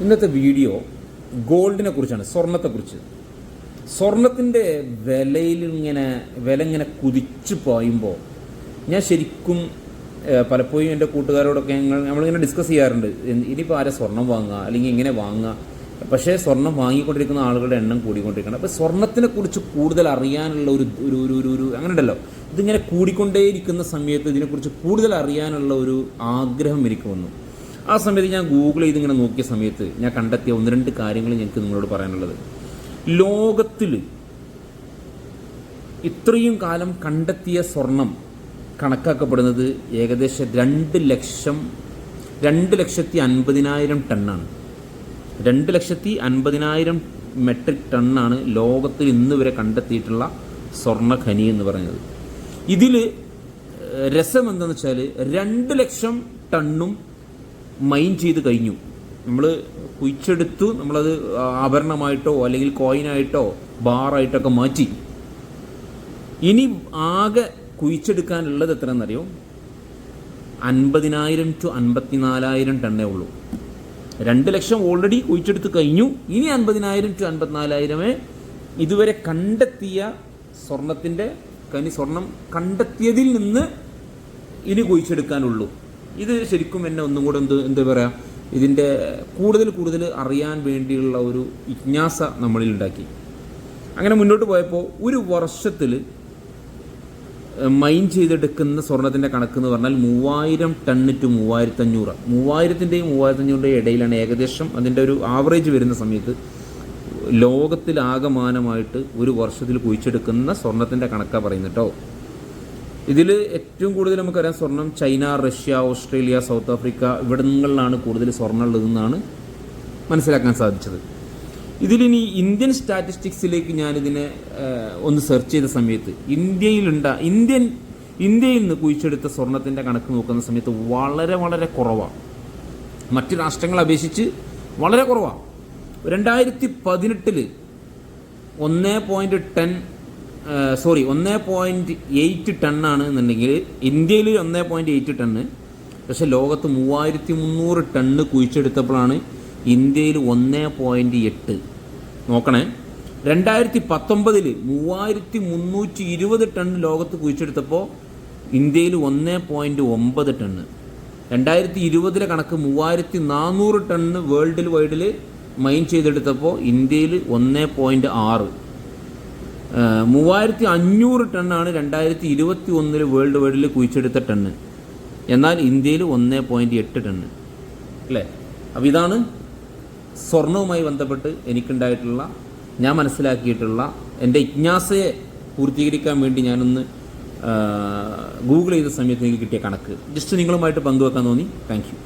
ഇന്നത്തെ വീഡിയോ ഗോൾഡിനെ കുറിച്ചാണ്, സ്വർണത്തെക്കുറിച്ച്. സ്വർണത്തിൻ്റെ വില ഇങ്ങനെ കുതിച്ചു പോയുമ്പോൾ ഞാൻ ശരിക്കും പലപ്പോഴും എൻ്റെ കൂട്ടുകാരോടൊക്കെ നമ്മളിങ്ങനെ ഡിസ്കസ് ചെയ്യാറുണ്ട്, ഇനിയിപ്പോൾ ആരെ സ്വർണം വാങ്ങുക അല്ലെങ്കിൽ ഇങ്ങനെ വാങ്ങുക. പക്ഷേ സ്വർണം വാങ്ങിക്കൊണ്ടിരിക്കുന്ന ആളുകളുടെ എണ്ണം കൂടിക്കൊണ്ടിരിക്കണം. അപ്പോൾ സ്വർണത്തിനെക്കുറിച്ച് കൂടുതൽ അറിയാനുള്ള ഒരു അങ്ങനെ ഉണ്ടല്ലോ, ഇതിങ്ങനെ കൂടിക്കൊണ്ടേയിരിക്കുന്ന സമയത്ത് ഇതിനെക്കുറിച്ച് കൂടുതൽ അറിയാനുള്ള ഒരു ആഗ്രഹം എനിക്ക് വന്നു. ആ സമയത്ത് ഞാൻ ഗൂഗിൾ ചെയ്ത് ഇങ്ങനെ നോക്കിയ സമയത്ത് ഞാൻ കണ്ടെത്തിയ 1-2 കാര്യങ്ങൾ എനിക്ക് നിങ്ങളോട് പറയാനുള്ളത്. ലോകത്തിൽ ഇത്രയും കാലം കണ്ടെത്തിയ സ്വർണം കണക്കാക്കപ്പെടുന്നത് ഏകദേശം 2,50,000 ടണ്ണാണ്. 2,50,000 മെട്രിക് ടണ്ണാണ് ലോകത്തിൽ ഇന്ന് വരെ കണ്ടെത്തിയിട്ടുള്ള സ്വർണ്ണഖനി എന്ന് പറയുന്നത്. ഇതിൽ രസം എന്താണെന്ന് വെച്ചാൽ 2 ലക്ഷം ടണ്ണും മൈൻ ചെയ്ത് കഴിഞ്ഞു. നമ്മൾ കുഴിച്ചെടുത്തു, നമ്മളത് ആഭരണമായിട്ടോ അല്ലെങ്കിൽ കോയിനായിട്ടോ ബാറായിട്ടൊക്കെ മാറ്റി. ഇനി ആകെ കുഴിച്ചെടുക്കാനുള്ളത് എത്രയെന്നറിയോ? 50,000 to 54,000 ടണ്ണേ ഉള്ളൂ. 2 ലക്ഷം ഓൾറെഡി കുഴിച്ചെടുത്ത് കഴിഞ്ഞു. ഇനി 50,000 to 54,000 ഇതുവരെ കണ്ടെത്തിയ സ്വർണത്തിൻ്റെ കനി, സ്വർണം കണ്ടെത്തിയതിൽ നിന്ന് ഇനി കുഴിച്ചെടുക്കാനുള്ളൂ. ഇത് ശരിക്കും എന്നെ ഒന്നും കൂടെ എന്താ പറയുക, ഇതിൻ്റെ കൂടുതൽ അറിയാൻ വേണ്ടിയുള്ള ഒരു ജിജ്ഞാസ നമ്മളിൽ ഉണ്ടാക്കി. അങ്ങനെ മുന്നോട്ട് പോയപ്പോൾ ഒരു വർഷത്തിൽ മൈൻ ചെയ്തെടുക്കുന്ന സ്വർണത്തിൻ്റെ കണക്കെന്ന് പറഞ്ഞാൽ 3,000 ടണ്ണ് to 3,500. 3,000-ൻ്റെയും 3,500-ൻ്റെയും ഇടയിലാണ് ഏകദേശം അതിൻ്റെ ഒരു ആവറേജ് വരുന്ന സമയത്ത് ലോകത്തിലാകമാനമായിട്ട് ഒരു വർഷത്തിൽ കുഴിച്ചെടുക്കുന്ന സ്വർണത്തിൻ്റെ കണക്കാണ് പറയുന്നത് കേട്ടോ. ഇതിൽ ഏറ്റവും കൂടുതൽ നമുക്കറിയാം സ്വർണം China, Russia, Australia, South Africa ഇവിടങ്ങളിലാണ് കൂടുതൽ സ്വർണ്ണം ഉള്ളതെന്നാണ് മനസ്സിലാക്കാൻ സാധിച്ചത്. ഇതിലിനി ഇന്ത്യൻ സ്റ്റാറ്റിസ്റ്റിക്സിലേക്ക് ഞാനിതിനെ ഒന്ന് സെർച്ച് ചെയ്ത സമയത്ത് ഇന്ത്യയിൽ നിന്ന് കുഴിച്ചെടുത്ത സ്വർണത്തിൻ്റെ കണക്ക് നോക്കുന്ന സമയത്ത് വളരെ കുറവാണ്. മറ്റ് രാഷ്ട്രങ്ങളെ അപേക്ഷിച്ച് വളരെ കുറവാണ്. 2018 1.8 ടണ്ണാണ് എന്നുണ്ടെങ്കിൽ ഇന്ത്യയിൽ 1.8 ടണ്ണ്. പക്ഷേ ലോകത്ത് 3,300 ടണ്ണ് കുഴിച്ചെടുത്തപ്പോഴാണ് ഇന്ത്യയിൽ 1.8. നോക്കണേ, 2019 3,320 ടണ്ണ് ലോകത്ത് കുഴിച്ചെടുത്തപ്പോൾ ഇന്ത്യയിൽ 1.9 ടണ്ണ്. 2020 കണക്ക് 3,400 ടണ്ണ് വേൾഡ് വൈഡിൽ മൈൻ ചെയ്തെടുത്തപ്പോൾ ഇന്ത്യയിൽ 1.6. 3,500 ടണ്ണാണ് 2021 വേൾഡ് വൈഡിൽ കുഴിച്ചെടുത്ത ടണ്ണ്. എന്നാൽ ഇന്ത്യയിൽ 1.8 ടണ്ണ് അല്ലേ? അപ്പോൾ ഇതാണ് സ്വർണവുമായി ബന്ധപ്പെട്ട് എനിക്കുണ്ടായിട്ടുള്ള, ഞാൻ മനസ്സിലാക്കിയിട്ടുള്ള എൻ്റെ ജിജ്ഞാസയെ പൂർത്തീകരിക്കാൻ വേണ്ടി ഞാനൊന്ന് ഗൂഗിൾ ചെയ്ത സമയത്ത് എനിക്ക് കിട്ടിയ കണക്ക് ജസ്റ്റ് നിങ്ങളുമായിട്ട് പങ്കുവെക്കാൻ തോന്നി. Thank you.